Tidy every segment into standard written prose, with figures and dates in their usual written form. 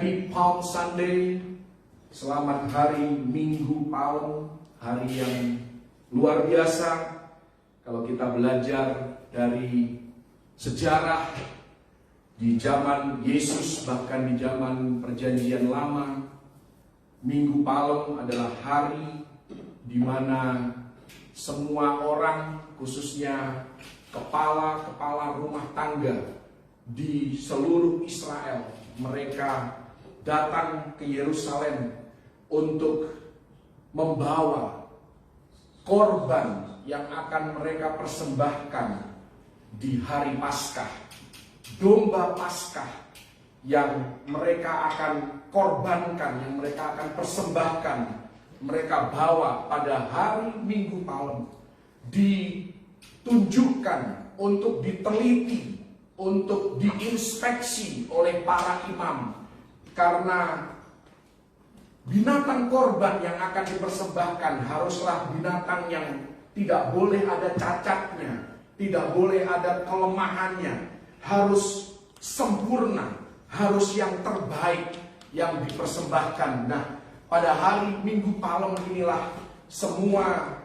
Di Palm Sunday, selamat hari Minggu Palem, hari yang luar biasa. Kalau kita belajar dari sejarah di zaman Yesus, bahkan di zaman Perjanjian Lama, Minggu Palem adalah hari di mana semua orang, khususnya kepala-kepala rumah tangga di seluruh Israel, mereka datang ke Yerusalem untuk membawa korban yang akan mereka persembahkan di hari Paskah. Domba Paskah yang mereka akan korbankan, yang mereka akan persembahkan, mereka bawa pada hari Minggu Palem, ditunjukkan untuk diteliti, untuk diinspeksi oleh para imam. Karena binatang korban yang akan dipersembahkan haruslah binatang yang tidak boleh ada cacatnya, tidak boleh ada kelemahannya, harus sempurna, harus yang terbaik yang dipersembahkan. Nah, pada hari Minggu Palem inilah semua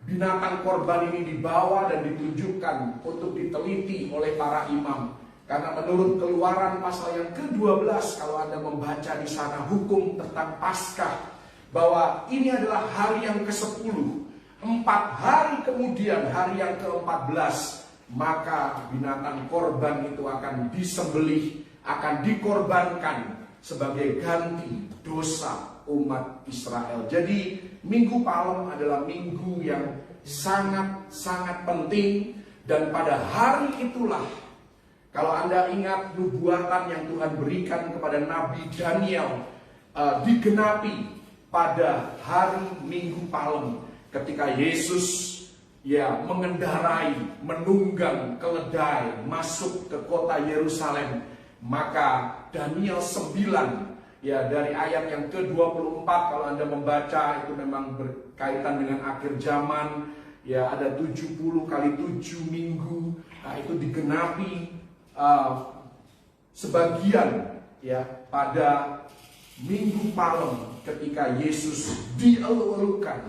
binatang korban ini dibawa dan ditunjukkan untuk diteliti oleh para imam. Karena menurut Keluaran pasal yang ke-12, kalau Anda membaca di sana hukum tentang Paskah, bahwa ini adalah hari yang ke-10. 4 hari kemudian, hari yang ke-14, maka binatang korban itu akan disembelih, akan dikorbankan sebagai ganti dosa umat Israel. Jadi Minggu Palem adalah minggu yang sangat-sangat penting. Dan pada hari itulah, kalau Anda ingat nubuatan yang Tuhan berikan kepada Nabi Daniel, digenapi pada hari Minggu Palem, ketika Yesus mengendarai, menunggang keledai masuk ke kota Yerusalem. Maka Daniel 9, dari ayat yang ke-24, kalau Anda membaca, itu memang berkaitan dengan akhir zaman. Ada 70 kali 7 minggu. Nah, itu digenapi sebagian pada Minggu Palem ketika Yesus dielu-elukan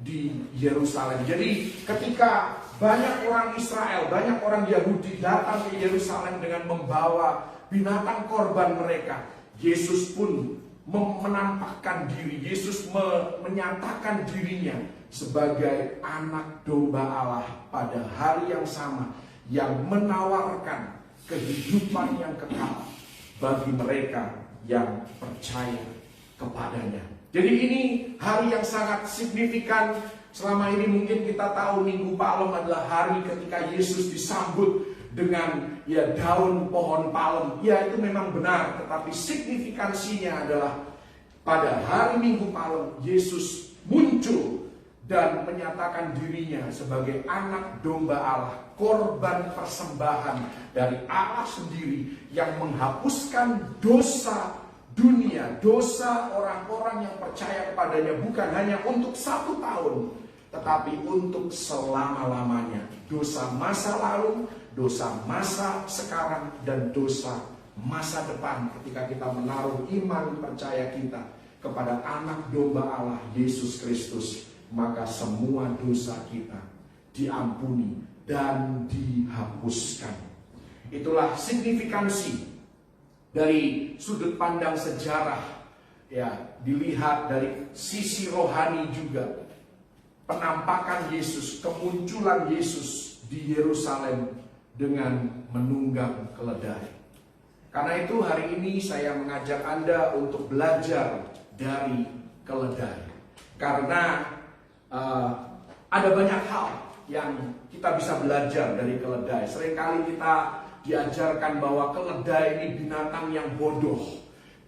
di Yerusalem. Jadi ketika banyak orang Israel, banyak orang Yahudi datang ke Yerusalem dengan membawa binatang korban mereka, Yesus pun menampakkan diri, Yesus menyatakan dirinya sebagai anak domba Allah pada hari yang sama, yang menawarkan kehidupan yang kekal bagi mereka yang percaya kepadanya. Jadi ini hari yang sangat signifikan. Selama ini mungkin kita tahu Minggu Palem adalah hari ketika Yesus disambut dengan daun pohon palem. Itu memang benar, tetapi signifikansinya adalah pada hari Minggu Palem Yesus muncul dan menyatakan dirinya sebagai anak domba Allah, korban persembahan dari Allah sendiri yang menghapuskan dosa dunia, dosa orang-orang yang percaya kepadanya, bukan hanya untuk 1 tahun, tetapi untuk selama-lamanya. Dosa masa lalu, dosa masa sekarang, dan dosa masa depan ketika kita menaruh iman percaya kita kepada anak domba Allah, Yesus Kristus, maka semua dosa kita diampuni dan dihapuskan. Itulah signifikansi dari sudut pandang sejarah, dilihat dari sisi rohani juga. Penampakan Yesus, kemunculan Yesus di Yerusalem dengan menunggang keledai. Karena itu hari ini saya mengajak Anda untuk belajar dari keledai. Karena ada banyak hal yang kita bisa belajar dari keledai. Seringkali kita diajarkan bahwa keledai ini binatang yang bodoh,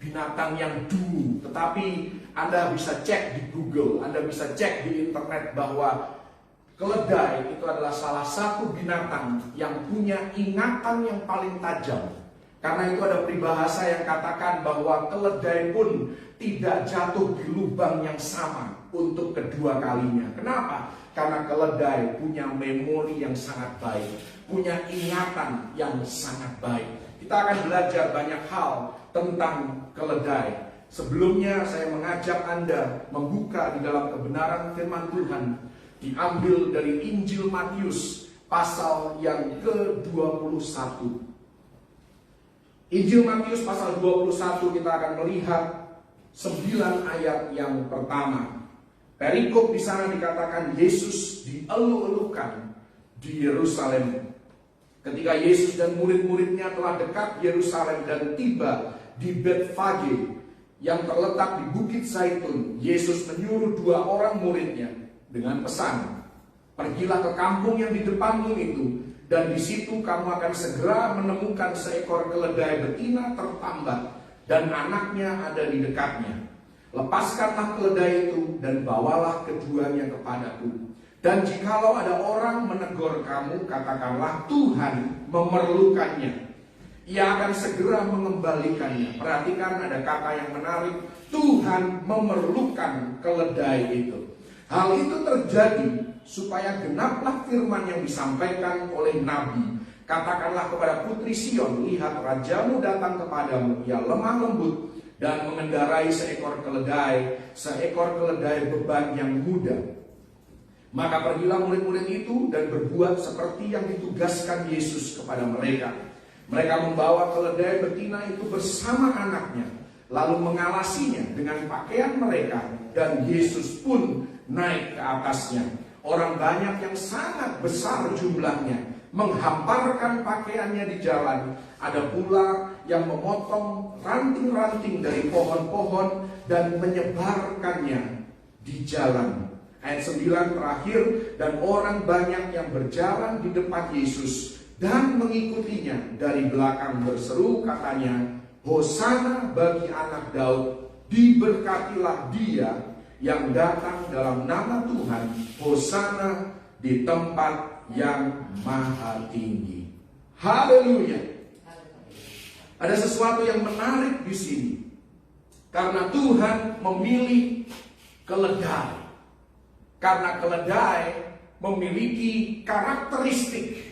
binatang yang dungu. Tetapi Anda bisa cek di Google, Anda bisa cek di internet bahwa keledai itu adalah salah satu binatang yang punya ingatan yang paling tajam. Karena itu ada peribahasa yang katakan bahwa keledai pun tidak jatuh di lubang yang sama untuk kedua kalinya. Kenapa? Karena keledai punya memori yang sangat baik, punya ingatan yang sangat baik. kita akan belajar banyak hal tentang keledai. Sebelumnya saya mengajak Anda membuka di dalam kebenaran firman Tuhan, diambil dari Injil Matius pasal yang ke-21. Injil Matius pasal 21 kita akan melihat 9 ayat yang pertama. Perikop di sana dikatakan Yesus dielu-elukan di Yerusalem. Ketika Yesus dan murid-muridnya telah dekat Yerusalem dan tiba di Betfage yang terletak di Bukit Zaitun, Yesus menyuruh 2 orang muridnya dengan pesan, pergilah ke kampung yang di depanmu itu, dan di situ kamu akan segera menemukan seekor keledai betina tertambat dan anaknya ada di dekatnya. Lepaskanlah keledai itu dan bawalah keduanya kepadaku. Dan jikalau ada orang menegur kamu, katakanlah Tuhan memerlukannya. Ia akan segera mengembalikannya. Perhatikan ada kata yang menarik, Tuhan memerlukan keledai itu. Hal itu terjadi supaya genaplah firman yang disampaikan oleh Nabi. Katakanlah kepada putri Sion, lihat rajamu datang kepadamu, ia lemah lembut dan mengendarai seekor keledai beban yang muda. Maka pergilah murid-murid itu dan berbuat seperti yang ditugaskan Yesus kepada mereka. Mereka membawa keledai betina itu bersama anaknya, lalu mengalasinya dengan pakaian mereka, dan Yesus pun naik ke atasnya. Orang banyak yang sangat besar jumlahnya menghamparkan pakaiannya di jalan. Ada pula yang memotong ranting-ranting dari pohon-pohon dan menyebarkannya di jalan. Ayat 9 terakhir, dan orang banyak yang berjalan di depan Yesus dan mengikutinya dari belakang berseru, katanya, Hosana bagi anak Daud, diberkatilah dia yang datang dalam nama Tuhan, Hosana di tempat yang maha tinggi. Haleluya. Ada sesuatu yang menarik di sini. Karena Tuhan memilih keledai. Karena keledai memiliki karakteristik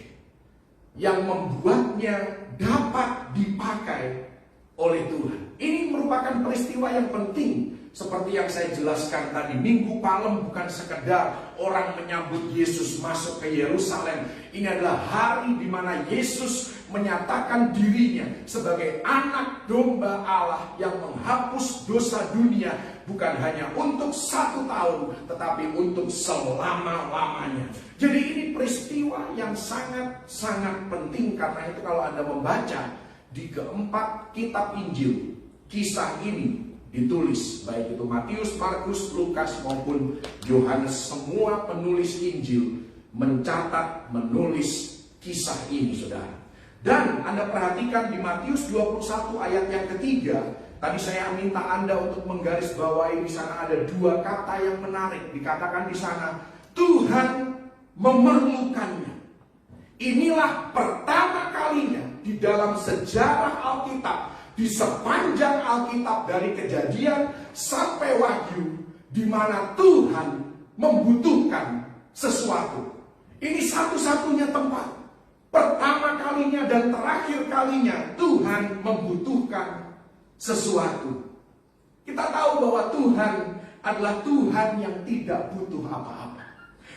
yang membuatnya dapat dipakai oleh Tuhan. Ini merupakan peristiwa yang penting. Seperti yang saya jelaskan tadi, Minggu Palem bukan sekedar orang menyambut Yesus masuk ke Yerusalem. Ini adalah hari di mana Yesus menyatakan dirinya sebagai anak domba Allah yang menghapus dosa dunia, bukan hanya untuk 1 tahun, tetapi untuk selama-lamanya. Jadi ini peristiwa yang sangat-sangat penting. Karena itu kalau Anda membaca di keempat kitab Injil, kisah ini ditulis, baik itu Matius, Markus, Lukas maupun Yohanes. Semua penulis Injil mencatat, menulis kisah ini, saudara. Dan Anda perhatikan di Matius 21 ayat yang ketiga, tadi saya minta Anda untuk menggarisbawahi di sana ada 2 kata yang menarik. Dikatakan di sana, Tuhan memerlukannya. Inilah pertama kalinya di dalam sejarah Alkitab, di sepanjang Alkitab dari Kejadian sampai Wahyu, di mana Tuhan membutuhkan sesuatu. Ini satu-satunya tempat, pertama kalinya dan terakhir kalinya Tuhan membutuhkan sesuatu. Kita tahu bahwa Tuhan adalah Tuhan yang tidak butuh apa-apa.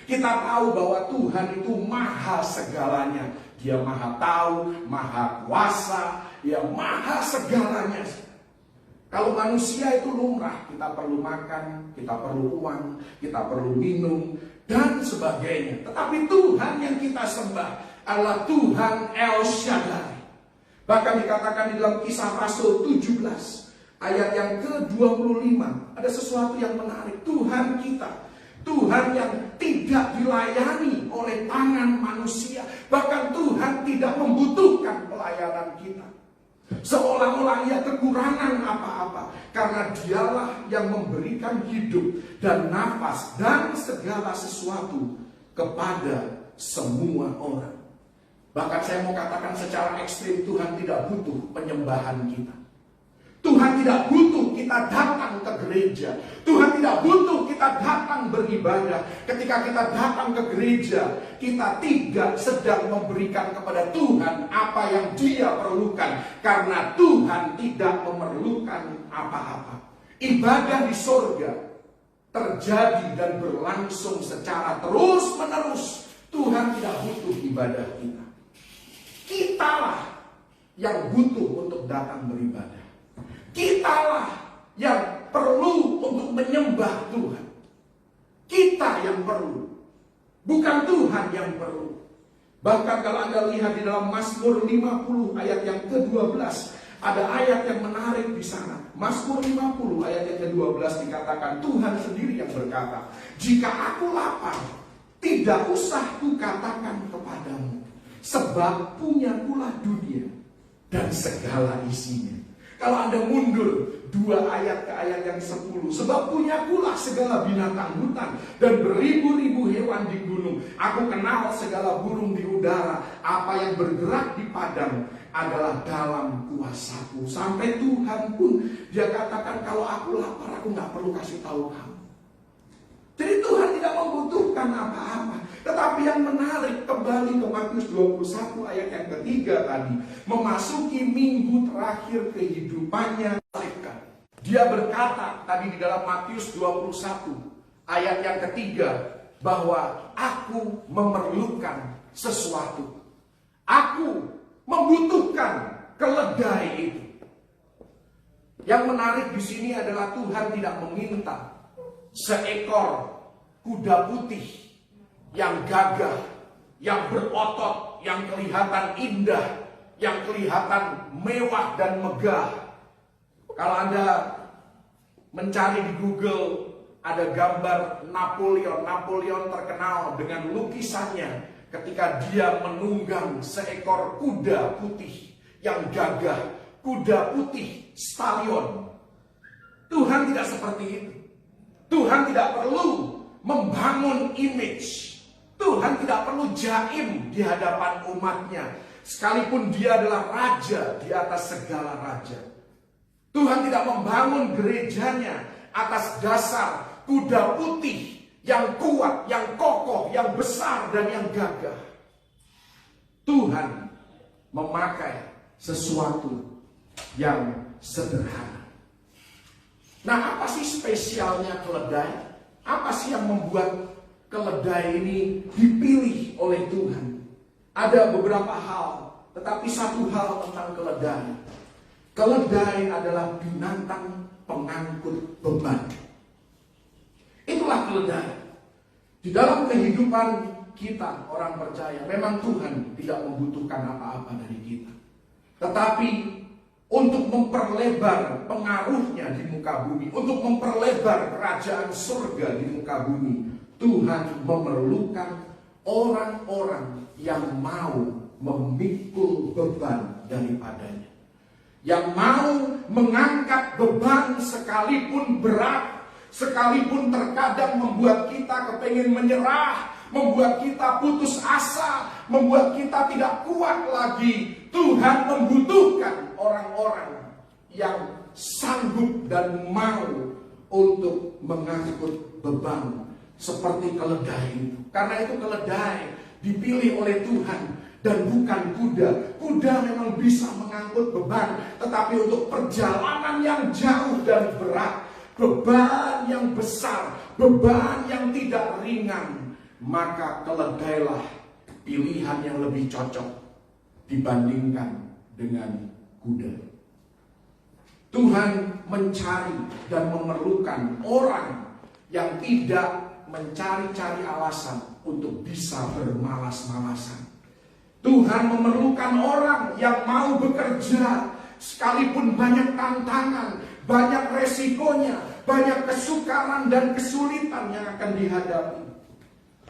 Kita tahu bahwa Tuhan itu maha segalanya. Dia maha tahu, maha kuasa, dia maha segalanya. Kalau manusia itu lumrah, kita perlu makan, kita perlu uang, kita perlu minum, dan sebagainya. Tetapi Tuhan yang kita sembah adalah Tuhan El Shaddai. Bahkan dikatakan di dalam Kisah Rasul 17 ayat yang ke-25, ada sesuatu yang menarik. Tuhan kita, Tuhan yang tidak dilayani oleh tangan manusia. Bahkan Tuhan tidak membutuhkan pelayanan kita. Seolah-olah ia kekurangan apa-apa. Karena dialah yang memberikan hidup dan nafas dan segala sesuatu kepada semua orang. Bahkan saya mau katakan secara ekstrim, Tuhan tidak butuh penyembahan kita. Tuhan tidak butuh kita datang ke gereja. Tuhan tidak butuh kita datang beribadah. Ketika kita datang ke gereja, kita tidak sedang memberikan kepada Tuhan apa yang Dia perlukan, karena Tuhan tidak memerlukan apa-apa. Ibadah di surga terjadi dan berlangsung secara terus-menerus. Tuhan tidak butuh ibadah kita. Kitalah yang butuh untuk datang beribadah. Kitalah yang perlu untuk menyembah Tuhan. Kita yang perlu, bukan Tuhan yang perlu. Bahkan kalau Anda lihat di dalam Mazmur 50 ayat yang ke-12, ada ayat yang menarik di sana. Mazmur 50 ayat yang ke-12 dikatakan, Tuhan sendiri yang berkata, jika aku lapar, tidak usah kukatakan kepadamu, sebab punyakulah dunia dan segala isinya. Kalau Anda mundur 2 ayat ke ayat yang 10, sebab punyakulah segala binatang hutan dan beribu-ribu hewan di gunung. Aku kenal segala burung di udara. Apa yang bergerak di padang adalah dalam kuasaku. Sampai Tuhan pun Dia katakan, kalau aku lapar, aku gak perlu kasih tahu kamu. Jadi Tuhan tidak membutuhkan apa-apa. Tetapi yang menarik, kembali ke Matius 21 ayat yang ketiga tadi, memasuki minggu terakhir kehidupannya, Dia berkata tadi di dalam Matius 21 ayat yang ketiga, bahwa aku memerlukan sesuatu. Aku membutuhkan keledai itu. Yang menarik di sini adalah Tuhan tidak meminta seekor kuda putih yang gagah, yang berotot, yang kelihatan indah, yang kelihatan mewah dan megah. Kalau Anda mencari di Google, ada gambar Napoleon. Napoleon terkenal dengan lukisannya ketika dia menunggang seekor kuda putih yang gagah, kuda putih stallion. Tuhan tidak seperti itu. Tuhan tidak perlu membangun image. Tuhan tidak perlu jaim di hadapan umatnya, sekalipun Dia adalah raja di atas segala raja. Tuhan tidak membangun gerejanya atas dasar kuda putih yang kuat, yang kokoh, yang besar, dan yang gagah. Tuhan memakai sesuatu yang sederhana. Nah, apa sih spesialnya keledai? Apa sih yang membuat keledai ini dipilih oleh Tuhan? Ada beberapa hal, tetapi satu hal tentang keledai. Keledai adalah binatang pengangkut beban. Itulah keledai. Di dalam kehidupan kita, orang percaya, memang Tuhan tidak membutuhkan apa-apa dari kita. Tetapi untuk memperlebar pengaruhnya di muka bumi, untuk memperlebar kerajaan surga di muka bumi, Tuhan memerlukan orang-orang yang mau memikul beban daripadanya, yang mau mengangkat beban sekalipun berat, sekalipun terkadang membuat kita kepengin menyerah, membuat kita putus asa, membuat kita tidak kuat lagi. Tuhan membutuhkan orang-orang yang sanggup dan mau untuk mengangkut beban seperti keledai itu. Karena itu keledai dipilih oleh Tuhan dan bukan kuda. Kuda memang bisa mengangkut beban, tetapi untuk perjalanan yang jauh dan berat, beban yang besar, beban yang tidak ringan, maka keledailah pilihan yang lebih cocok dibandingkan dengan kuda. Tuhan mencari dan memerlukan orang yang tidak mencari-cari alasan untuk bisa bermalas-malasan. Tuhan memerlukan orang yang mau bekerja sekalipun banyak tantangan, banyak resikonya, banyak kesukaran dan kesulitan yang akan dihadapi.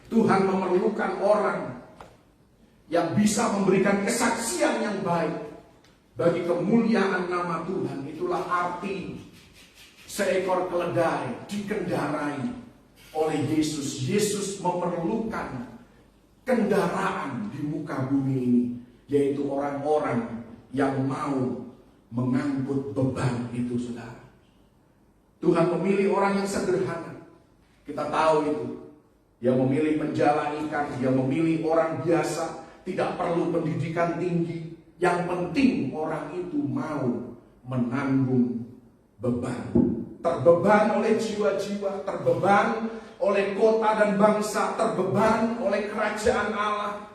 Tuhan memerlukan orang yang bisa memberikan kesaksian yang baik bagi kemuliaan nama Tuhan. Itulah arti seekor keledai dikendarai oleh Yesus. Yesus memerlukan kendaraan di muka bumi ini, yaitu orang-orang yang mau mengangkut beban itu, saudara. Tuhan memilih orang yang sederhana. Kita tahu itu. Dia memilih penjala ikan, dia memilih orang biasa, tidak perlu pendidikan tinggi. Yang penting orang itu mau menanggung beban. Terbeban oleh jiwa-jiwa, terbeban oleh kota dan bangsa, terbeban oleh kerajaan Allah.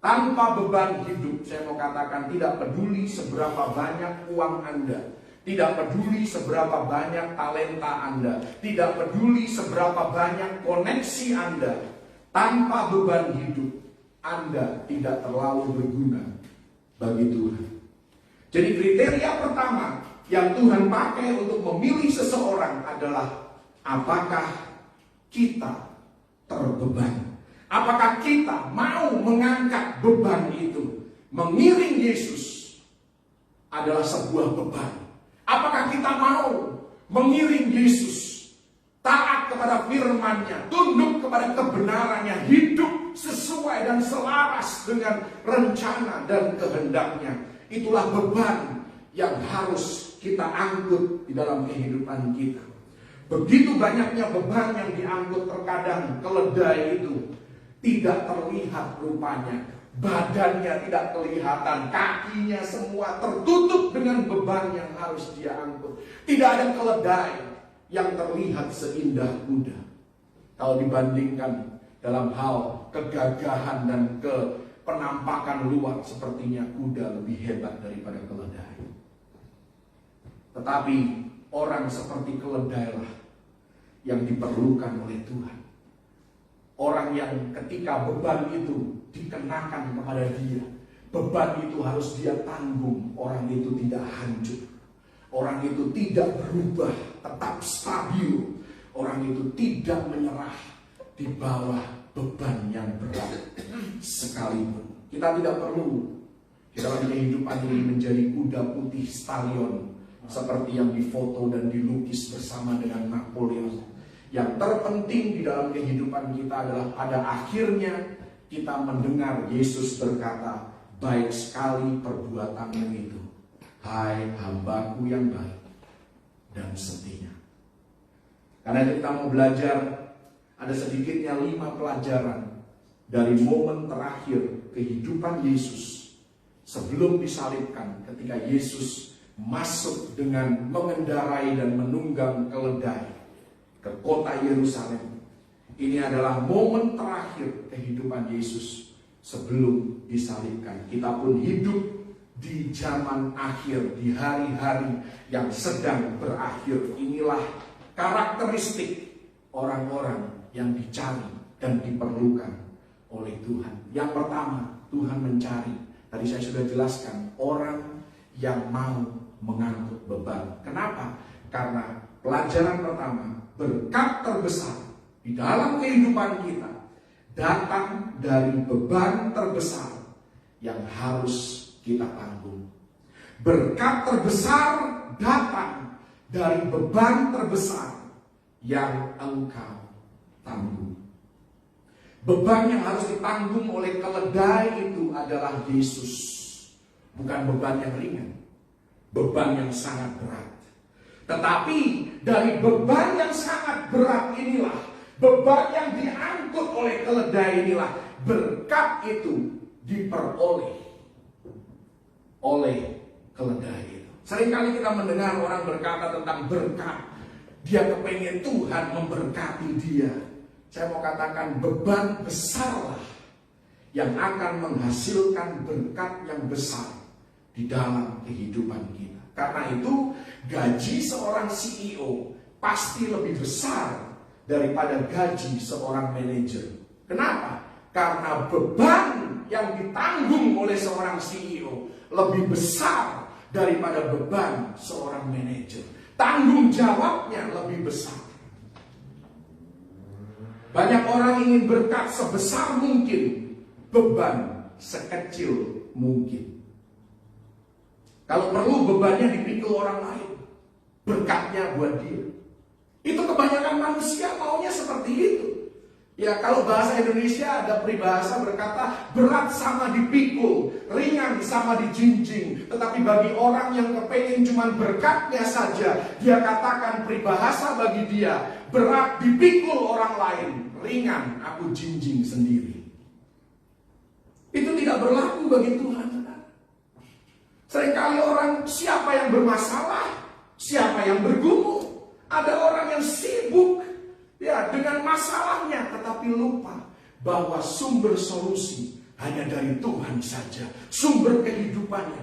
Tanpa beban hidup, saya mau katakan, tidak peduli seberapa banyak uang Anda, tidak peduli seberapa banyak talenta Anda, tidak peduli seberapa banyak koneksi Anda, tanpa beban hidup, Anda tidak terlalu berguna bagi Tuhan. Jadi kriteria pertama yang Tuhan pakai untuk memilih seseorang adalah apakah kita terbeban. Apakah kita mau mengangkat beban itu? Mengiring Yesus adalah sebuah beban. Apakah kita mau mengiring Yesus, taat kepada firman-Nya, tunduk kepada kebenarannya, hidup sesuai dan selaras dengan rencana dan kehendak-Nya? Itulah beban yang harus kita angkut di dalam kehidupan kita. Begitu banyaknya beban yang diangkut, terkadang keledai itu tidak terlihat rupanya, badannya tidak kelihatan, kakinya semua tertutup dengan beban yang harus dia angkut. Tidak ada keledai yang terlihat seindah kuda. Kalau dibandingkan dalam hal kegagahan dan penampakan luar, sepertinya kuda lebih hebat daripada keledai. Tetapi orang seperti keledai lah yang diperlukan oleh Tuhan. Orang yang ketika beban itu dikenakan kepada dia, beban itu harus dia tanggung. Orang itu tidak hancur, orang itu tidak berubah, tetap stabil. Orang itu tidak menyerah di bawah beban yang berat sekalipun. Kita tidak perlu di dalam kehidupan ini menjadi kuda putih stallion seperti yang difoto dan dilukis bersama dengan Napoleon. Yang terpenting di dalam kehidupan kita adalah pada akhirnya kita mendengar Yesus berkata, baik sekali perbuatanmu itu, hai hambaku yang baik dan setia. Karena kita mau belajar, ada sedikitnya 5 pelajaran dari momen terakhir kehidupan Yesus sebelum disalibkan, ketika Yesus masuk dengan mengendarai dan menunggang keledai ke kota Yerusalem. Ini adalah momen terakhir kehidupan Yesus sebelum disalibkan. Kita pun hidup di zaman akhir, di hari-hari yang sedang berakhir. Inilah karakteristik orang-orang yang dicari dan diperlukan oleh Tuhan. Yang pertama, Tuhan mencari, tadi saya sudah jelaskan, orang yang mau mengangkut beban. Kenapa? Karena pelajaran pertama, berkat terbesar di dalam kehidupan kita datang dari beban terbesar yang harus kita tanggung. Berkat terbesar datang dari beban terbesar yang engkau tanggung. Beban yang harus ditanggung oleh keledai itu adalah Yesus. Bukan beban yang ringan, beban yang sangat berat. Tetapi dari beban yang sangat berat inilah, beban yang diangkut oleh keledai inilah, berkat itu diperoleh oleh keledai itu. Seringkali kita mendengar orang berkata tentang berkat, dia kepengen Tuhan memberkati dia. Saya mau katakan, beban besarlah yang akan menghasilkan berkat yang besar di dalam kehidupan kita. Karena itu gaji seorang CEO pasti lebih besar daripada gaji seorang manajer. Kenapa? Karena beban yang ditanggung oleh seorang CEO lebih besar daripada beban seorang manajer. Tanggung jawabnya lebih besar. Banyak orang ingin berkat sebesar mungkin, beban sekecil mungkin. Kalau perlu bebannya dipikul orang lain, berkatnya buat dia. Itu kebanyakan manusia maunya seperti itu. Ya, kalau bahasa Indonesia ada peribahasa berkata, berat sama dipikul, ringan sama dijinjing. Tetapi bagi orang yang kepengen cuman berkatnya saja, dia katakan peribahasa bagi dia, berat dipikul orang lain, ringan aku jinjing sendiri. Itu tidak berlaku bagi Tuhan. Seringkali orang, siapa yang bermasalah, siapa yang bergumul. Ada orang yang sibuk ya dengan masalahnya, tetapi lupa bahwa sumber solusi hanya dari Tuhan saja. Sumber kehidupannya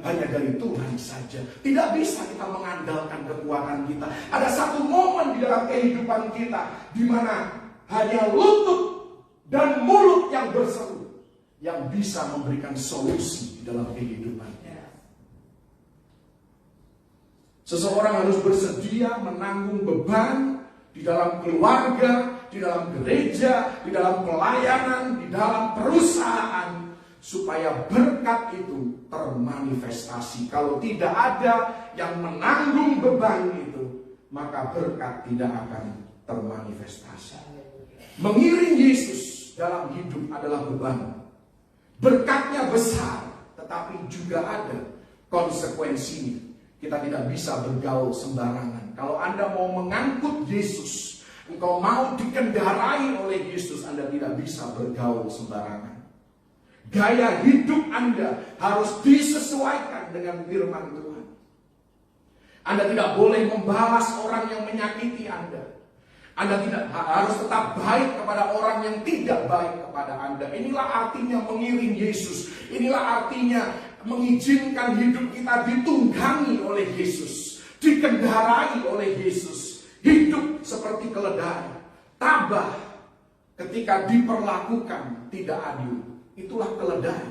hanya dari Tuhan saja. Tidak bisa kita mengandalkan kekuatan kita. Ada satu momen di dalam kehidupan kita di mana hanya lutut dan mulut yang berseru yang bisa memberikan solusi di dalam kehidupannya. Seseorang harus bersedia menanggung beban di dalam keluarga, di dalam gereja, di dalam pelayanan, di dalam perusahaan, supaya berkat itu termanifestasi. Kalau tidak ada yang menanggung beban itu, maka berkat tidak akan termanifestasi. Mengiring Yesus dalam hidup adalah beban. Berkatnya besar, tetapi juga ada konsekuensinya. Kita tidak bisa bergaul sembarangan. Kalau Anda mau mengangkut Yesus, engkau mau dikendarai oleh Yesus, Anda tidak bisa bergaul sembarangan. Gaya hidup Anda harus disesuaikan dengan firman Tuhan. Anda tidak boleh membalas orang yang menyakiti Anda. Anda tidak harus tetap baik kepada orang yang tidak baik kepada Anda. Inilah artinya mengiring Yesus. Inilah artinya mengizinkan hidup kita ditunggangi oleh Yesus, dikendarai oleh Yesus. Hidup seperti keledai, tabah ketika diperlakukan tidak adil. Itulah keledai.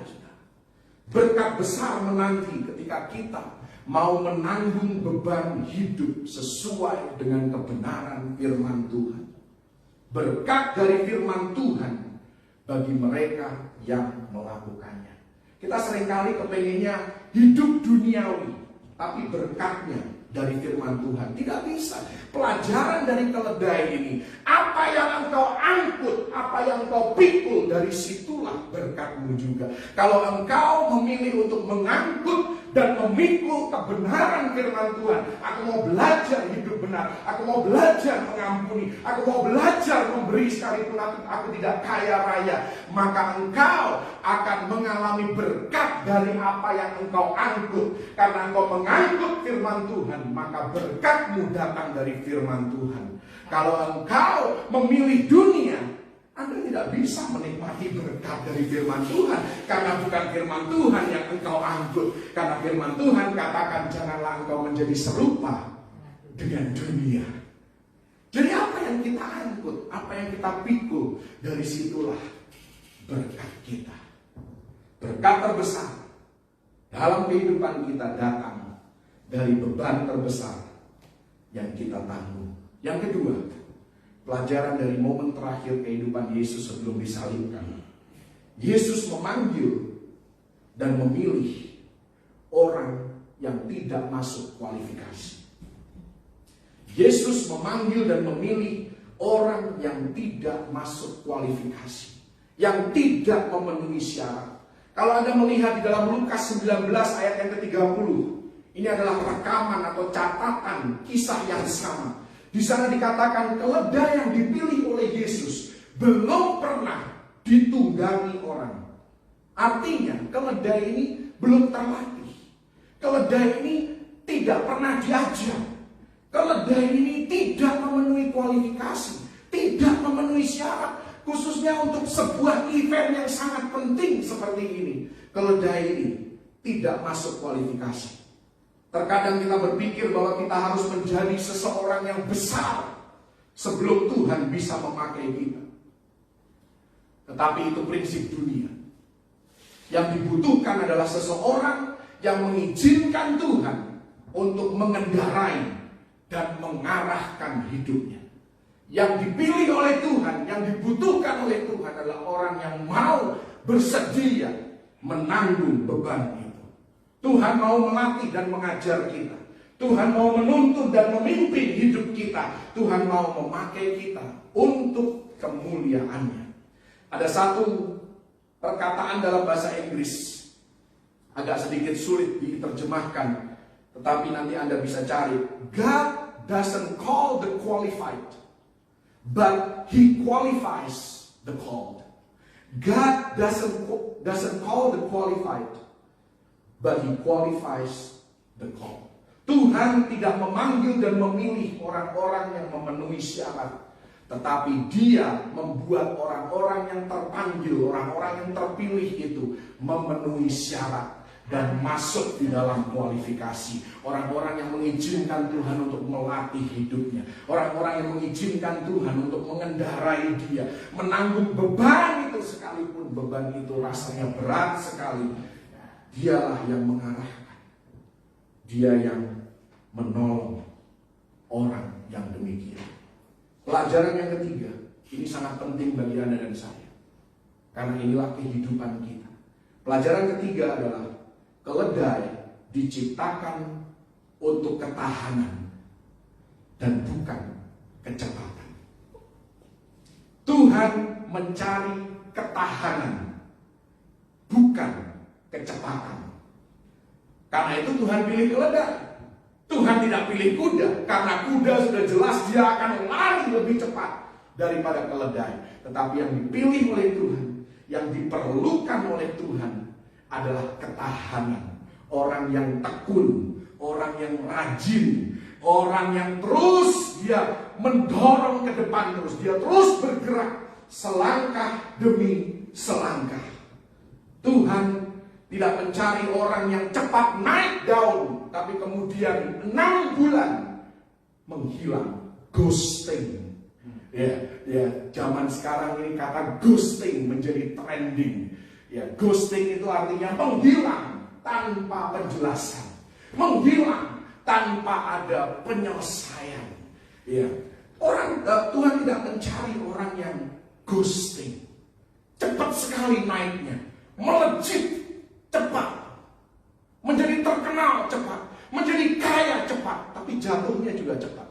Berkat besar menanti ketika kita mau menanggung beban hidup sesuai dengan kebenaran firman Tuhan. Berkat dari firman Tuhan bagi mereka yang melakukannya. Kita seringkali kepengennya hidup duniawi, tapi berkatnya dari firman Tuhan. Tidak bisa. Pelajaran dari keledai ini, apa yang engkau angkut, apa yang engkau pikul, dari situlah berkatmu juga. Kalau engkau memilih untuk mengangkut dan memikul kebenaran firman Tuhan, aku mau belajar hidup benar, aku mau belajar mengampuni, aku mau belajar memberi sekalipun aku tidak kaya raya, maka engkau akan mengalami berkat dari apa yang engkau angkut. Karena engkau mengangkut firman Tuhan, maka berkatmu datang dari firman Tuhan. Kalau engkau memilih dunia, Anda tidak bisa menikmati berkat dari firman Tuhan. Karena bukan firman Tuhan yang engkau angkut. Karena firman Tuhan katakan, janganlah engkau menjadi serupa dengan dunia. Jadi apa yang kita angkut, apa yang kita pikul, dari situlah berkat kita. Berkat terbesar dalam kehidupan kita datang dari beban terbesar yang kita tanggung. Yang kedua, pelajaran dari momen terakhir kehidupan Yesus sebelum disalibkan. Yesus memanggil dan memilih orang yang tidak masuk kualifikasi. Yesus memanggil dan memilih orang yang tidak masuk kualifikasi, yang tidak memenuhi syarat. Kalau Anda melihat di dalam Lukas 19 ayat yang ke-30, ini adalah rekaman atau catatan kisah yang sama. Di sana dikatakan keledai yang dipilih oleh Yesus belum pernah ditunggangi orang. Artinya keledai ini belum terlatih. Keledai ini tidak pernah diajar. Keledai ini tidak memenuhi kualifikasi, tidak memenuhi syarat, khususnya untuk sebuah event yang sangat penting seperti ini. Keledai ini tidak masuk kualifikasi. Terkadang kita berpikir bahwa kita harus menjadi seseorang yang besar sebelum Tuhan bisa memakai kita. Tetapi itu prinsip dunia. Yang dibutuhkan adalah seseorang yang mengizinkan Tuhan untuk mengendarai dan mengarahkan hidupnya. Yang dipilih oleh Tuhan, yang dibutuhkan oleh Tuhan adalah orang yang mau bersedia menanggung beban itu. Tuhan mau melatih dan mengajar kita. Tuhan mau menuntun dan memimpin hidup kita. Tuhan mau memakai kita untuk kemuliaannya. Ada satu perkataan dalam bahasa Inggris, agak sedikit sulit diterjemahkan, tetapi nanti Anda bisa cari. God doesn't call the qualified, but He qualifies the called. God doesn't call the qualified, but He qualifies the called. Tuhan tidak memanggil dan memilih orang-orang yang memenuhi syarat, tetapi Dia membuat orang-orang yang terpanggil, orang-orang yang terpilih itu memenuhi syarat dan masuk di dalam kualifikasi. Orang-orang yang mengizinkan Tuhan untuk melatih hidupnya, orang-orang yang mengizinkan Tuhan untuk mengendarai dia, menanggung beban itu, sekalipun beban itu rasanya berat sekali. Dialah yang mengarahkan, Dia yang menolong orang yang demikian. Pelajaran yang ketiga, ini sangat penting bagi Anda dan saya, karena inilah kehidupan kita. Pelajaran ketiga adalah keledai diciptakan untuk ketahanan dan bukan kecepatan. Tuhan mencari ketahanan, bukan kecepatan. Karena itu Tuhan pilih keledai. Tuhan tidak pilih kuda, karena kuda sudah jelas dia akan lari lebih cepat daripada keledai. Tetapi yang dipilih oleh Tuhan, yang diperlukan oleh Tuhan adalah ketahanan. Orang yang tekun, orang yang rajin, orang yang terus dia mendorong ke depan, dia terus bergerak selangkah demi selangkah. Tuhan tidak mencari orang yang cepat naik daun, tapi kemudian 6 bulan menghilang, ghosting. Zaman sekarang ini kata ghosting menjadi trending. Ghosting itu artinya menghilang tanpa penjelasan, menghilang tanpa ada penyelesaian. Tuhan tidak mencari orang yang ghosting, cepat sekali naiknya, melejit cepat, menjadi terkenal cepat, menjadi kaya cepat, tapi jatuhnya juga cepat.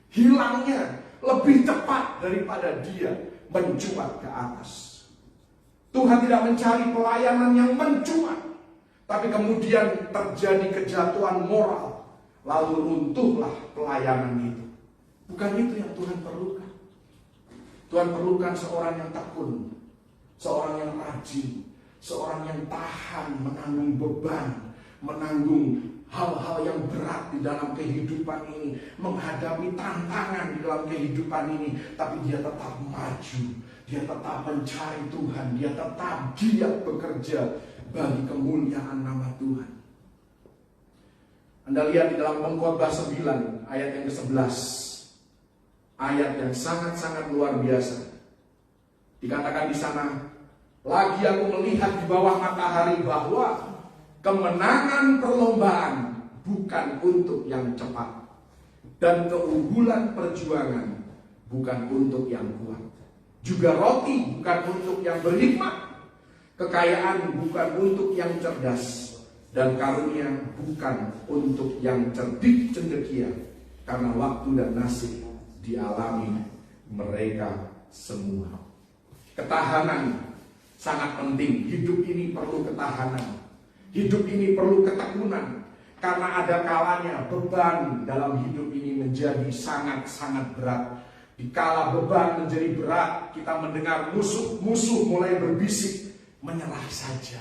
Hilangnya lebih cepat daripada dia mencuat ke atas. Tuhan tidak mencari pelayanan yang mencuat, tapi kemudian terjadi kejatuhan moral, lalu runtuhlah pelayanan itu. Bukan itu yang Tuhan perlukan. Tuhan perlukan seorang yang tekun, seorang yang rajin, seorang yang tahan menanggung beban, menanggung hal-hal yang berat di dalam kehidupan ini, menghadapi tantangan di dalam kehidupan ini, tapi dia tetap maju, dia tetap mencari Tuhan, dia tetap giat bekerja bagi kemuliaan nama Tuhan. Anda lihat di dalam Pengkhotbah 9 ayat yang ke-11, ayat yang sangat-sangat luar biasa. Dikatakan di sana, lagi aku melihat di bawah matahari bahwa kemenangan perlombaan bukan untuk yang cepat, dan keunggulan perjuangan bukan untuk yang kuat. Juga roti bukan untuk yang berhikmat, kekayaan bukan untuk yang cerdas, dan karunia bukan untuk yang cerdik cendekia, karena waktu dan nasib dialami mereka semua. Ketahanan sangat penting. Hidup ini perlu ketahanan. Hidup ini perlu ketekunan. Karena ada kalanya beban dalam hidup ini menjadi sangat-sangat berat. Dikala beban menjadi berat, kita mendengar musuh mulai berbisik, menyerah saja.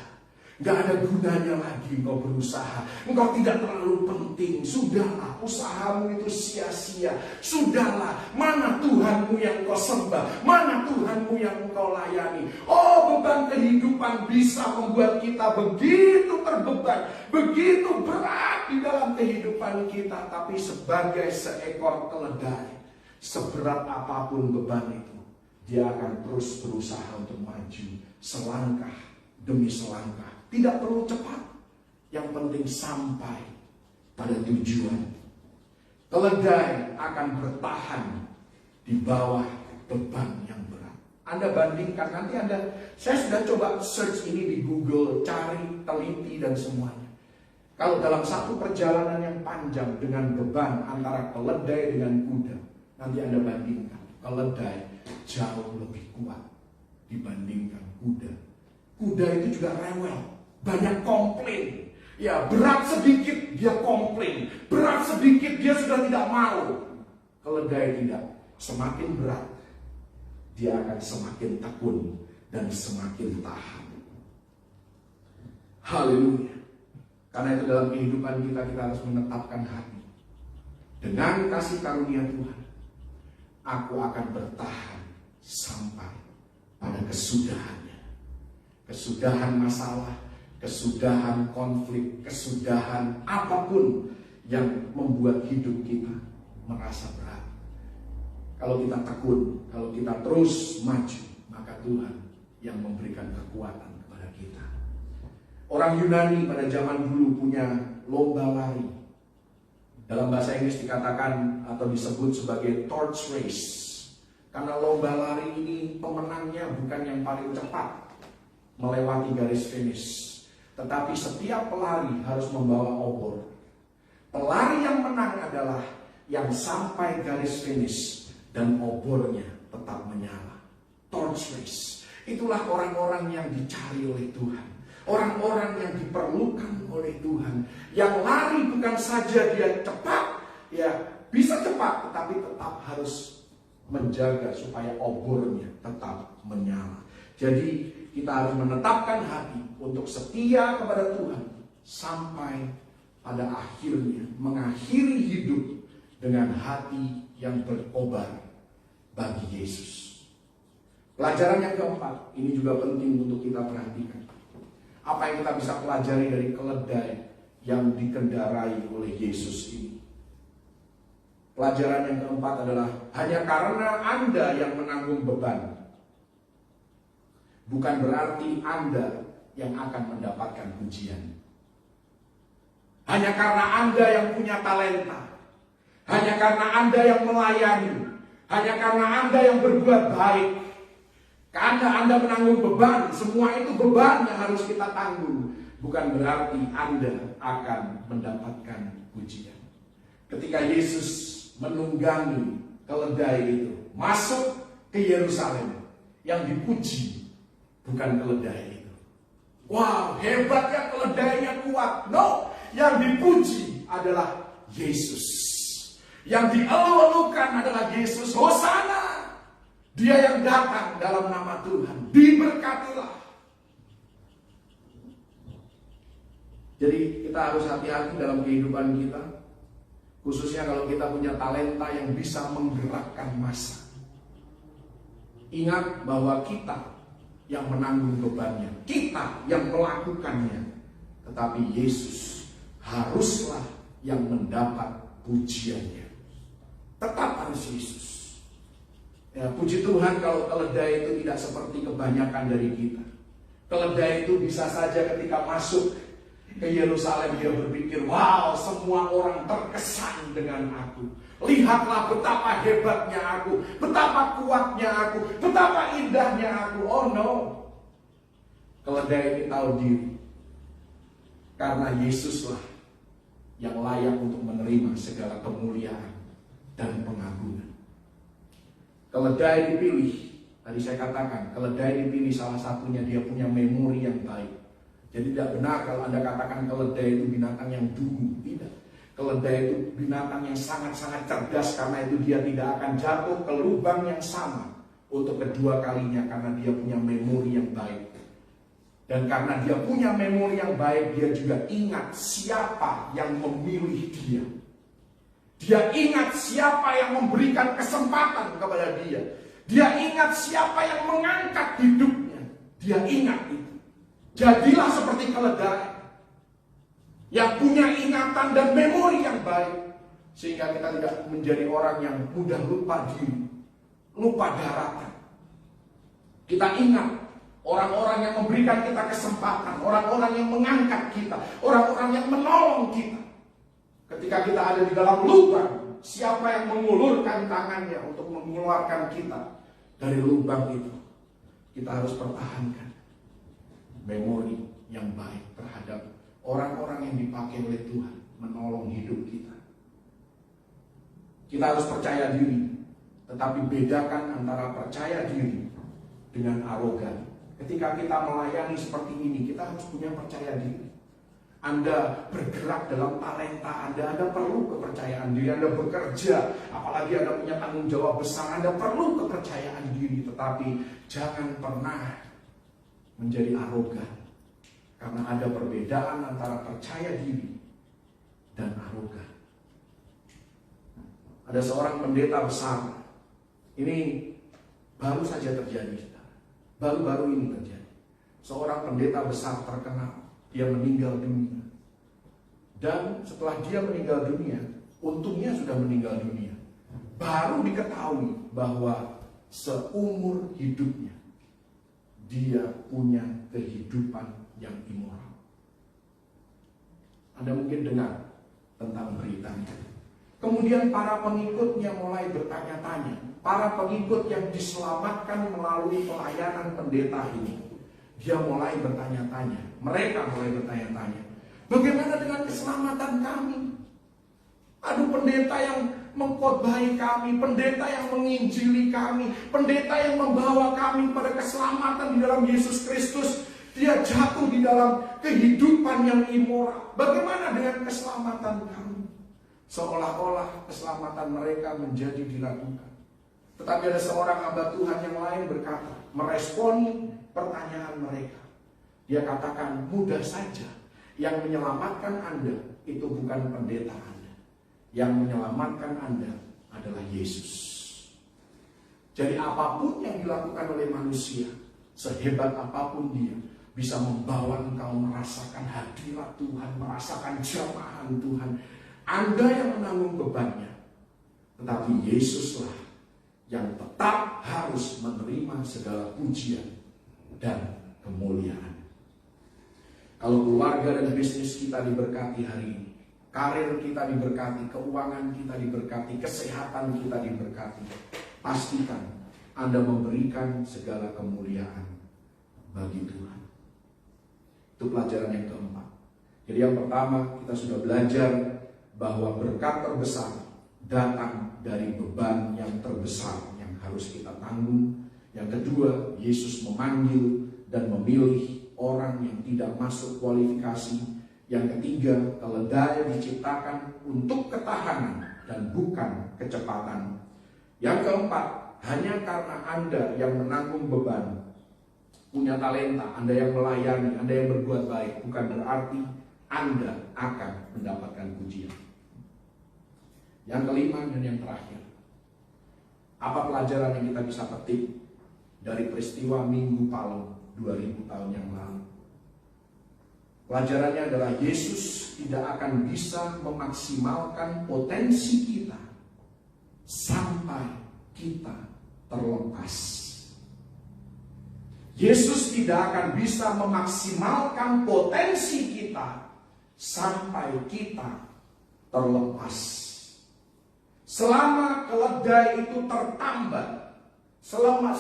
Gak ada gunanya lagi engkau berusaha. Engkau tidak terlalu penting. Sudahlah, usahamu itu sia-sia. Sudahlah, mana Tuhanmu yang engkau sembah? Mana Tuhanmu yang engkau layani? Oh, beban kehidupan bisa membuat kita begitu terbeban, begitu berat di dalam kehidupan kita. Tapi sebagai seekor keledai, seberat apapun beban itu, dia akan terus berusaha untuk maju selangkah demi selangkah. Tidak perlu cepat, yang penting sampai pada tujuan. Keledai akan bertahan di bawah beban yang berat. Anda bandingkan, nanti saya sudah coba search ini di Google, cari, teliti dan semuanya. Kalau dalam satu perjalanan yang panjang dengan beban antara keledai dengan kuda, nanti Anda bandingkan. Keledai jauh lebih kuat dibandingkan kuda. Kuda itu juga rewel, banyak komplain. Ya, berat sedikit dia komplain, berat sedikit dia sudah tidak mau. Keledai tidak, semakin berat dia akan semakin tekun dan semakin tahan. Haleluya. Karena itu dalam kehidupan kita harus menetapkan hati. Dengan kasih karunia Tuhan, aku akan bertahan sampai pada kesudahannya. Kesudahan masalah, kesudahan konflik, kesudahan apapun yang membuat hidup kita merasa berat. Kalau kita tekun, kalau kita terus maju, maka Tuhan yang memberikan kekuatan kepada kita. Orang Yunani pada zaman dulu punya lomba lari. Dalam bahasa Inggris dikatakan atau disebut sebagai torch race. Karena lomba lari ini pemenangnya bukan yang paling cepat melewati garis finish, tetapi setiap pelari harus membawa obor. Pelari yang menang adalah yang sampai garis finish dan obornya tetap menyala. Torch race. Itulah orang-orang yang dicari oleh Tuhan. Orang-orang yang diperlukan oleh Tuhan. Yang lari bukan saja dia cepat, ya bisa cepat, tetapi tetap harus menjaga supaya obornya tetap menyala. Jadi kita harus menetapkan hati untuk setia kepada Tuhan sampai pada akhirnya mengakhiri hidup dengan hati yang berkobar bagi Yesus. Pelajaran yang keempat, ini juga penting untuk kita perhatikan. Apa yang kita bisa pelajari dari keledai yang dikendarai oleh Yesus ini? Pelajaran yang keempat adalah hanya karena Anda yang menanggung beban, bukan berarti Anda yang akan mendapatkan pujian. Hanya karena Anda yang punya talenta, hanya karena Anda yang melayani, hanya karena Anda yang berbuat baik, karena Anda menanggung beban, semua itu beban yang harus kita tanggung. Bukan berarti Anda akan mendapatkan pujian. Ketika Yesus menunggangi keledai itu masuk ke Yerusalem, yang dipuji bukan keledai itu. Wow, hebatnya keledainya kuat. No, yang dipuji adalah Yesus. Yang dielu-elukan adalah Yesus. Hosana. Dia yang datang dalam nama Tuhan. Diberkatilah. Jadi kita harus hati-hati dalam kehidupan kita. Khususnya kalau kita punya talenta yang bisa menggerakkan massa. Ingat bahwa kita yang menanggung bebannya. Kita yang melakukannya. Tetapi Yesus haruslah yang mendapat pujiannya. Tetap harus Yesus. Ya, puji Tuhan kalau keledai itu tidak seperti kebanyakan dari kita. Keledai itu bisa saja ketika masuk ke Yerusalem dia berpikir, wow, semua orang terkesan dengan aku. Lihatlah betapa hebatnya aku, betapa kuatnya aku, betapa indahnya aku. Oh no. Keledai ini tahu diri. Karena Yesuslah yang layak untuk menerima segala kemuliaan dan pengagungan. Keledai dipilih, tadi saya katakan, keledai dipilih salah satunya dia punya memori yang baik. Jadi tidak benar kalau Anda katakan keledai itu binatang yang dungu. Tidak. Keledai itu binatang yang sangat-sangat cerdas karena itu dia tidak akan jatuh ke lubang yang sama untuk kedua kalinya karena dia punya memori yang baik. Dan karena dia punya memori yang baik, dia juga ingat siapa yang memilih dia. Dia ingat siapa yang memberikan kesempatan kepada dia. Dia ingat siapa yang mengangkat hidupnya. Dia ingat itu. Jadilah seperti keledai yang punya ingatan dan memori yang baik. Sehingga kita tidak menjadi orang yang mudah lupa diri, lupa daratan. Kita ingat orang-orang yang memberikan kita kesempatan, orang-orang yang mengangkat kita, orang-orang yang menolong kita. Ketika kita ada di dalam lubang, siapa yang mengulurkan tangannya untuk mengeluarkan kita dari lubang itu? Kita harus pertahankan memori yang baik terhadap orang-orang yang dipakai oleh Tuhan menolong hidup kita. Kita harus percaya diri. Tetapi bedakan antara percaya diri dengan arogan. Ketika kita melayani seperti ini, kita harus punya percaya diri. Anda bergerak dalam talenta Anda perlu kepercayaan diri. Anda bekerja, apalagi Anda punya tanggung jawab besar, Anda perlu kepercayaan diri. Tetapi jangan pernah menjadi arogan, karena ada perbedaan antara percaya diri dan arogan. Ada seorang pendeta besar, ini baru saja terjadi, baru-baru ini terjadi. Seorang pendeta besar terkenal, dia meninggal dunia. Dan setelah dia meninggal dunia, untungnya sudah meninggal dunia, baru diketahui bahwa seumur hidupnya dia punya kehidupan yang immoral. Anda mungkin dengar tentang beritanya. Kemudian para pengikutnya mulai bertanya-tanya. Para pengikut yang diselamatkan melalui pelayanan pendeta ini, dia mulai bertanya-tanya. Mereka mulai bertanya-tanya, bagaimana dengan keselamatan kami? Aduh, pendeta yang mengkhotbahi kami, pendeta yang menginjili kami, pendeta yang membawa kami pada keselamatan di dalam Yesus Kristus, dia jatuh di dalam kehidupan yang immoral. Bagaimana dengan keselamatan kami? Seolah-olah keselamatan mereka menjadi diragukan. Tetapi ada seorang hamba Tuhan yang lain berkata, meresponi pertanyaan mereka. Dia katakan, mudah saja, yang menyelamatkan Anda itu bukan pendeta Anda. Yang menyelamatkan Anda adalah Yesus. Jadi apapun yang dilakukan oleh manusia, sehebat apapun dia, bisa membawa engkau merasakan hadirat Tuhan, merasakan jamahan Tuhan. Anda yang menanggung bebannya, tetapi Yesuslah yang tetap harus menerima segala pujian dan kemuliaan. Kalau keluarga dan bisnis kita diberkati hari ini, karir kita diberkati, keuangan kita diberkati, kesehatan kita diberkati, pastikan Anda memberikan segala kemuliaan bagi Tuhan. Itu pelajaran yang keempat. Jadi yang pertama, kita sudah belajar bahwa berkat terbesar datang dari beban yang terbesar yang harus kita tanggung. Yang kedua, Yesus memanggil dan memilih orang yang tidak masuk kualifikasi. Yang ketiga, keledai diciptakan untuk ketahanan dan bukan kecepatan. Yang keempat, hanya karena Anda yang menanggung beban, punya talenta, Anda yang melayani, Anda yang berbuat baik, bukan berarti Anda akan mendapatkan pujian. Yang kelima dan yang terakhir, apa pelajaran yang kita bisa petik dari peristiwa Minggu Palem 2000 tahun yang lalu? Pelajarannya adalah Yesus tidak akan bisa memaksimalkan potensi kita sampai kita terlepas. Yesus tidak akan bisa memaksimalkan potensi kita sampai kita terlepas. Selama keledai itu tertambat, selama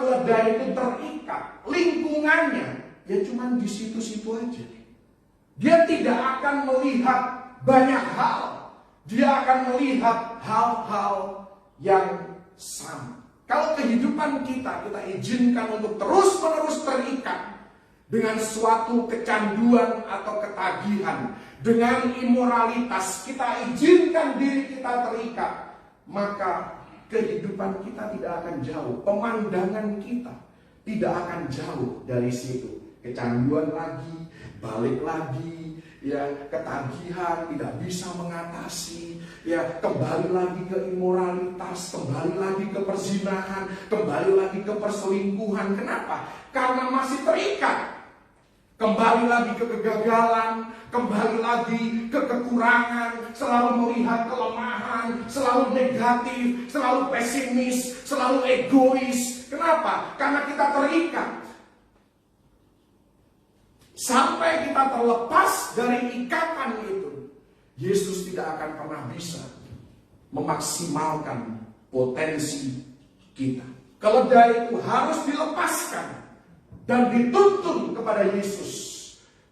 keledai itu terikat, lingkungannya ya cuma di situ-situ aja. Dia tidak akan melihat banyak hal. Dia akan melihat hal-hal yang sama. Kalau kehidupan kita izinkan untuk terus-menerus terikat dengan suatu kecanduan atau ketagihan, dengan immoralitas, kita izinkan diri kita terikat, maka kehidupan kita tidak akan jauh. Pemandangan kita tidak akan jauh dari situ. Kecanduan lagi, balik lagi, ya, ketagihan tidak bisa mengatasi, ya, kembali lagi ke immoralitas, kembali lagi ke perzinahan, kembali lagi ke perselingkuhan. Kenapa? Karena masih terikat. Kembali lagi ke kegagalan, kembali lagi ke kekurangan, selalu melihat kelemahan, selalu negatif, selalu pesimis, selalu egois. Kenapa? Karena kita terikat. Sampai kita terlepas dari ikatan itu, Yesus tidak akan pernah bisa memaksimalkan potensi kita. Keledai itu harus dilepaskan dan dituntun kepada Yesus.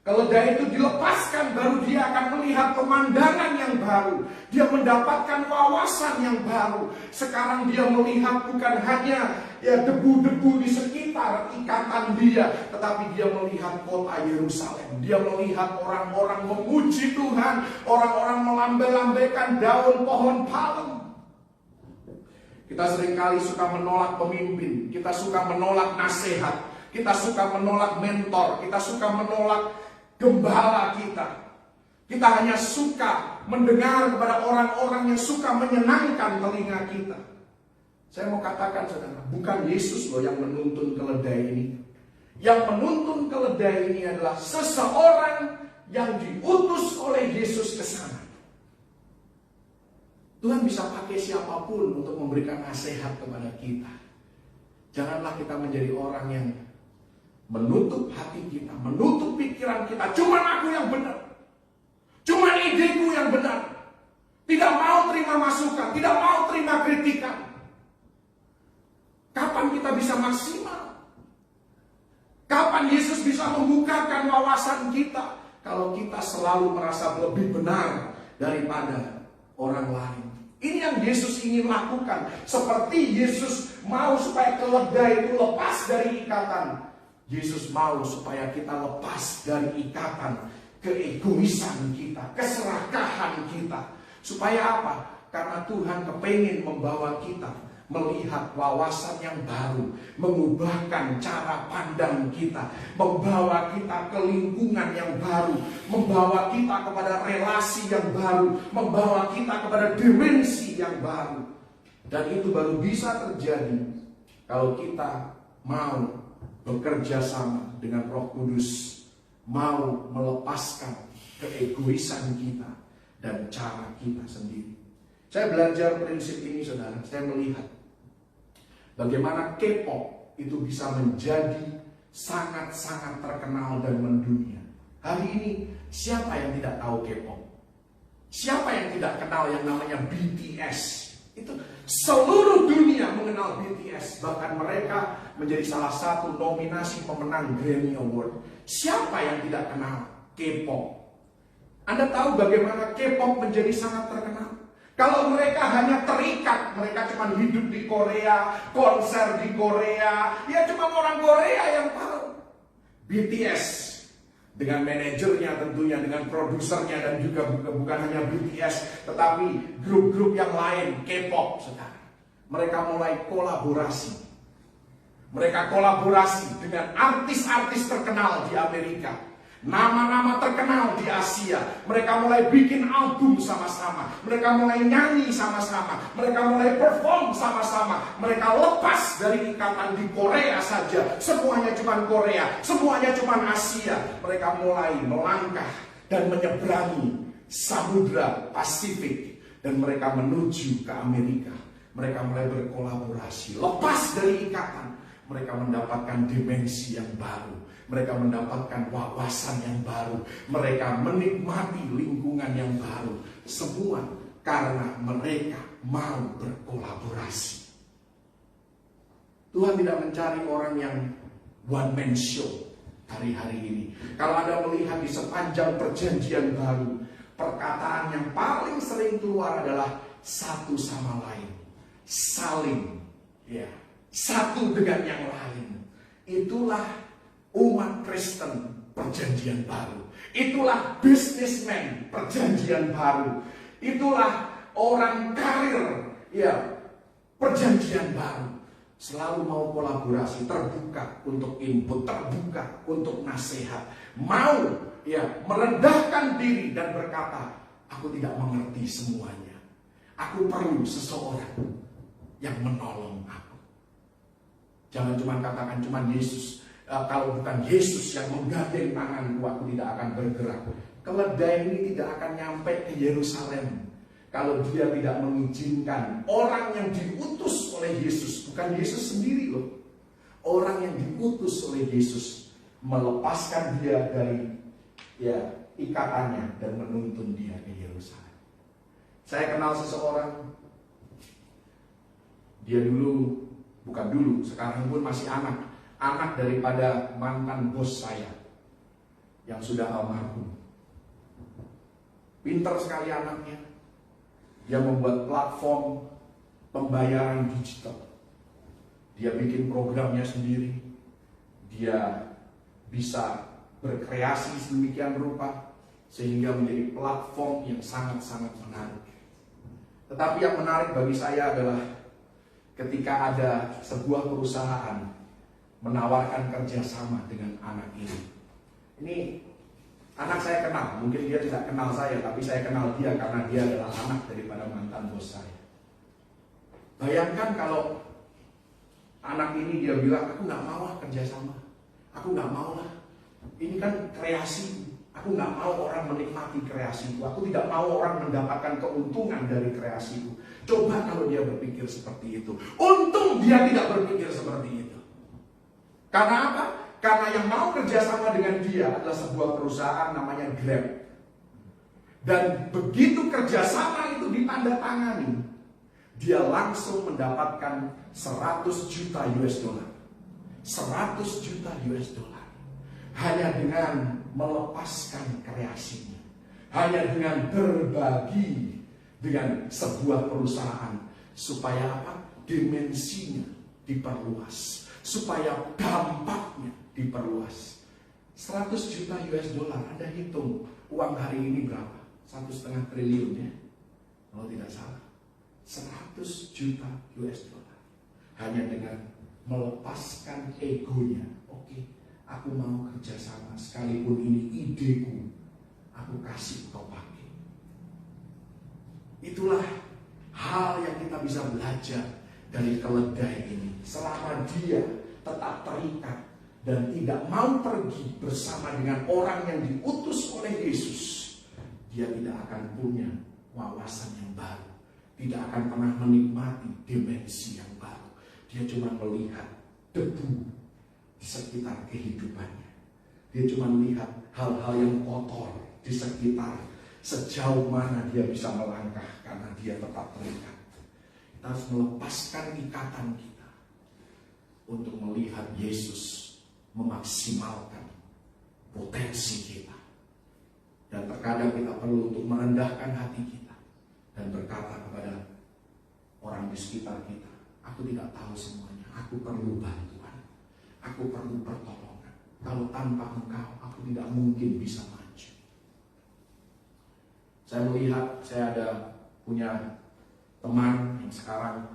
Keledai itu dilepaskan, baru dia akan melihat pemandangan yang baru. Dia mendapatkan wawasan yang baru. Sekarang dia melihat bukan hanya debu-debu di sekitar ikatan dia, tetapi dia melihat kota Yerusalem. Dia melihat orang-orang memuji Tuhan, orang-orang melambai-lambaikan daun pohon palem. Kita seringkali suka menolak pemimpin, kita suka menolak nasihat, kita suka menolak mentor, kita suka menolak gembala kita. Kita hanya suka mendengar kepada orang-orang yang suka menyenangkan telinga kita. Saya mau katakan saudara, bukan Yesus loh yang menuntun keledai ini. Yang menuntun keledai ini adalah seseorang yang diutus oleh Yesus ke sana. Tuhan bisa pakai siapapun untuk memberikan nasihat kepada kita. Janganlah kita menjadi orang yang menutup hati kita, menutup pikiran kita. Cuman aku yang benar, cuman ideku yang benar. Tidak mau terima masukan, tidak mau terima kritikan. Kapan kita bisa maksimal? Kapan Yesus bisa membukakan wawasan kita? Kalau kita selalu merasa lebih benar daripada orang lain. Ini yang Yesus ingin lakukan. Seperti Yesus mau supaya keledai itu lepas dari ikatan, Yesus mau supaya kita lepas dari ikatan keegoisan kita, keserakahan kita. Supaya apa? Karena Tuhan kepingin membawa kita melihat wawasan yang baru, mengubahkan cara pandang kita, membawa kita ke lingkungan yang baru, membawa kita kepada relasi yang baru, membawa kita kepada dimensi yang baru. Dan itu baru bisa terjadi kalau kita mau bekerja sama dengan Roh Kudus, mau melepaskan keegoisan kita dan cara kita sendiri. Saya belajar prinsip ini saudara, saya melihat bagaimana K-pop itu bisa menjadi sangat-sangat terkenal dan mendunia. Hari ini siapa yang tidak tahu K-pop? Siapa yang tidak kenal yang namanya BTS? Itu seluruh dunia mengenal BTS. Bahkan mereka menjadi salah satu nominasi pemenang Grammy Award. Siapa yang tidak kenal K-pop? Anda tahu bagaimana K-pop menjadi sangat terkenal? Kalau mereka hanya terikat, mereka cuma hidup di Korea, konser di Korea, ya cuma orang Korea yang tahu. BTS dengan manajernya tentunya, dengan produsernya, dan juga bukan hanya BTS, tetapi grup-grup yang lain, K-pop sekarang. Mereka mulai kolaborasi. Mereka kolaborasi dengan artis-artis terkenal di Amerika, nama-nama terkenal di Asia. Mereka mulai bikin album sama-sama, mereka mulai nyanyi sama-sama, mereka mulai perform sama-sama. Mereka lepas dari ikatan di Korea saja, semuanya cuma Korea, semuanya cuma Asia. Mereka mulai melangkah dan menyeberangi Samudra Pasifik, dan mereka menuju ke Amerika. Mereka mulai berkolaborasi, lepas dari ikatan. Mereka mendapatkan dimensi yang baru, mereka mendapatkan wawasan yang baru, mereka menikmati lingkungan yang baru. Semua karena mereka mau berkolaborasi. Tuhan tidak mencari orang yang one man show hari-hari ini. Kalau Anda melihat di sepanjang perjanjian baru, perkataan yang paling sering keluar adalah satu sama lain, saling, ya, satu dengan yang lain. Itulah umat Kristen perjanjian baru. Itulah businessman perjanjian baru. Itulah orang karir, ya, perjanjian baru. Selalu mau kolaborasi, terbuka untuk input, terbuka untuk nasihat. Mau, ya, merendahkan diri dan berkata, aku tidak mengerti semuanya. Aku perlu seseorang yang menolong aku. Jangan cuma katakan cuma Yesus. Kalau bukan Yesus yang menggandeng tanganku, aku tidak akan bergerak. Keledai ini tidak akan nyampe ke Yerusalem kalau dia tidak mengizinkan orang yang diutus oleh Yesus. Bukan Yesus sendiri loh. Orang yang diutus oleh Yesus melepaskan dia dari, ya, ikatannya dan menuntun dia ke Yerusalem. Saya kenal seseorang. Dia dulu, bukan dulu, sekarang pun masih anak daripada mantan bos saya, yang sudah almarhum. Pinter sekali anaknya. Dia membuat platform pembayaran digital. Dia bikin programnya sendiri. Dia bisa berkreasi sedemikian rupa sehingga menjadi platform yang sangat-sangat menarik. Tetapi yang menarik bagi saya adalah ketika ada sebuah perusahaan menawarkan kerjasama dengan anak ini. Ini anak saya kenal, mungkin dia tidak kenal saya, tapi saya kenal dia karena dia adalah anak daripada mantan bos saya. Bayangkan kalau anak ini dia bilang, aku nggak mau lah kerjasama, aku nggak mau lah. Ini kan kreasi, aku nggak mau orang menikmati kreasiku, aku tidak mau orang mendapatkan keuntungan dari kreasiku. Coba kalau dia berpikir seperti itu. Untung dia tidak berpikir seperti itu. Karena apa? Karena yang mau kerjasama dengan dia adalah sebuah perusahaan namanya Grab. Dan begitu kerjasama itu ditandatangani, dia langsung mendapatkan 100 juta US dollar. 100 juta US dollar. Hanya dengan melepaskan kreasinya. Hanya dengan berbagi dengan sebuah perusahaan. Supaya apa? Dimensinya diperluas. Supaya dampaknya diperluas. 100 juta US dollar, Anda hitung uang hari ini berapa? 1,5 triliun ya, kalau tidak salah. 100 juta US dollar hanya dengan melepaskan egonya. Oke, aku mau kerjasama sekalipun ini ideku, aku kasih kau pakai. Itulah hal yang kita bisa belajar dari keledai ini. Selama dia tetap terikat dan tidak mau pergi bersama dengan orang yang diutus oleh Yesus, dia tidak akan punya wawasan yang baru, tidak akan pernah menikmati dimensi yang baru. Dia cuma melihat debu di sekitar kehidupannya. Dia cuma melihat hal-hal yang kotor di sekitar, sejauh mana dia bisa melangkah karena dia tetap terikat. Kita harus melepaskan ikatan kita untuk melihat Yesus memaksimalkan potensi kita. Dan terkadang kita perlu untuk merendahkan hati kita dan berkata kepada orang di sekitar kita, aku tidak tahu semuanya, aku perlu bantuan, aku perlu pertolongan. Kalau tanpa engkau, aku tidak mungkin bisa maju. Saya melihat, saya ada punya teman yang sekarang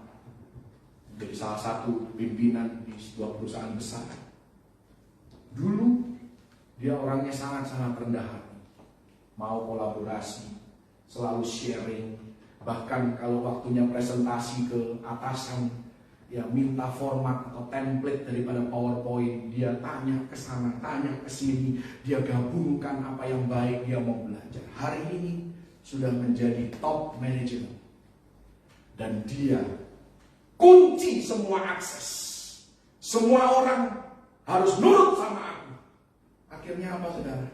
menjadi salah satu pimpinan di sebuah perusahaan besar. Dulu dia orangnya sangat-sangat rendah hati, mau kolaborasi, selalu sharing. Bahkan kalau waktunya presentasi ke atasan, ya minta format atau template daripada PowerPoint, dia tanya ke sana, tanya ke sini, dia gabungkan apa yang baik, dia mau belajar. Hari ini sudah menjadi top manager. Dan dia kunci semua akses. Semua orang harus nurut sama aku. Akhirnya apa saudara?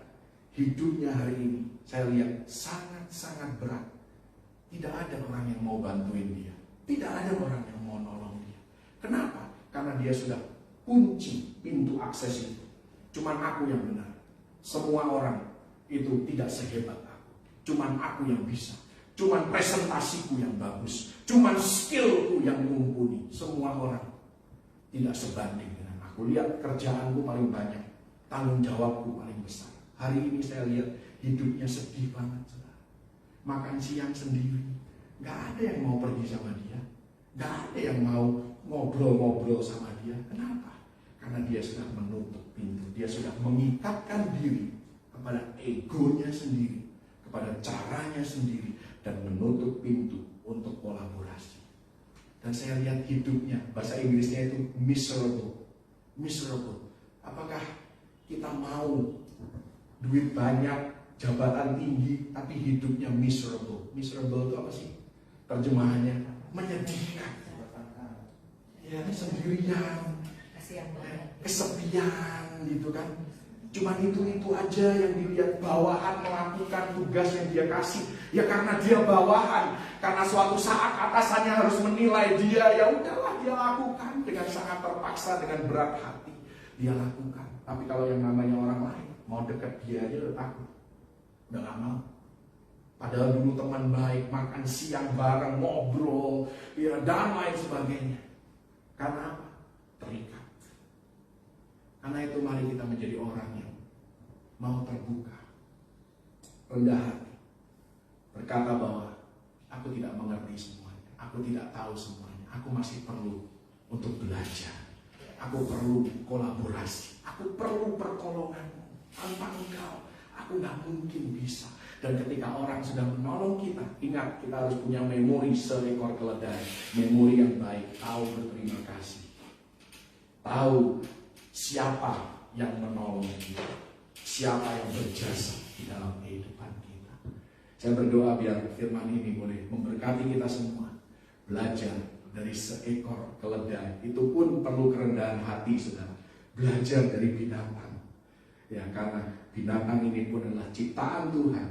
Hidupnya hari ini saya lihat sangat-sangat berat. Tidak ada orang yang mau bantuin dia. Tidak ada orang yang mau nolong dia. Kenapa? Karena dia sudah kunci pintu akses itu. Cuman aku yang benar. Semua orang itu tidak sehebat aku. Cuman aku yang bisa. Cuman presentasiku yang bagus. Cuman skillku yang mumpuni. Semua orang tidak sebanding dengan aku. Lihat kerjaanku paling banyak. Tanggung jawabku paling besar. Hari ini saya lihat hidupnya sedih banget. Makan siang sendiri. Gak ada yang mau pergi sama dia. Gak ada yang mau ngobrol-ngobrol sama dia. Kenapa? Karena dia sudah menutup pintu. Dia sudah mengikatkan diri kepada egonya sendiri, kepada caranya sendiri, dan menutup pintu untuk kolaborasi. Dan saya lihat hidupnya, bahasa Inggrisnya itu miserable. Miserable. Apakah kita mau duit banyak, jabatan tinggi, tapi hidupnya miserable? Miserable itu apa sih? Terjemahannya menyedihkan. Ya, sendirian, kesepian gitu kan. Cuman itu aja yang dilihat, bawahan melakukan tugas yang dia kasih. Ya karena dia bawahan, karena suatu saat atasannya harus menilai dia, ya udahlah dia lakukan dengan sangat terpaksa, dengan berat hati dia lakukan. Tapi kalau yang namanya orang lain, mau deket dia aja udah takut, udah gak mau. Padahal dulu teman baik, makan siang bareng, ngobrol, ya, dan lain sebagainya. Karena apa? Terikat. Karena itu mari kita menjadi orang yang mau terbuka, rendah hati, berkata bahwa aku tidak mengerti semuanya, aku tidak tahu semuanya, aku masih perlu untuk belajar, aku perlu kolaborasi, aku perlu pertolonganmu. Tanpa engkau, aku gak mungkin bisa. Dan ketika orang sedang menolong kita, ingat kita harus punya memori seekor keledai, memori yang baik, tahu berterima kasih, tahu siapa yang menolong kita, siapa yang berjasa di dalam kehidupan kita. Saya berdoa biar firman ini boleh memberkati kita semua. Belajar dari seekor keledai, itu pun perlu kerendahan hati, saudara. Belajar dari binatang, ya, karena binatang ini pun adalah ciptaan Tuhan,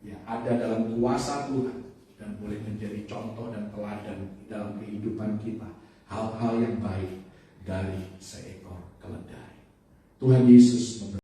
ya, ada dalam kuasa Tuhan dan boleh menjadi contoh dan teladan dalam kehidupan kita. Hal-hal yang baik dari seekor keledai. Tuhan Yesus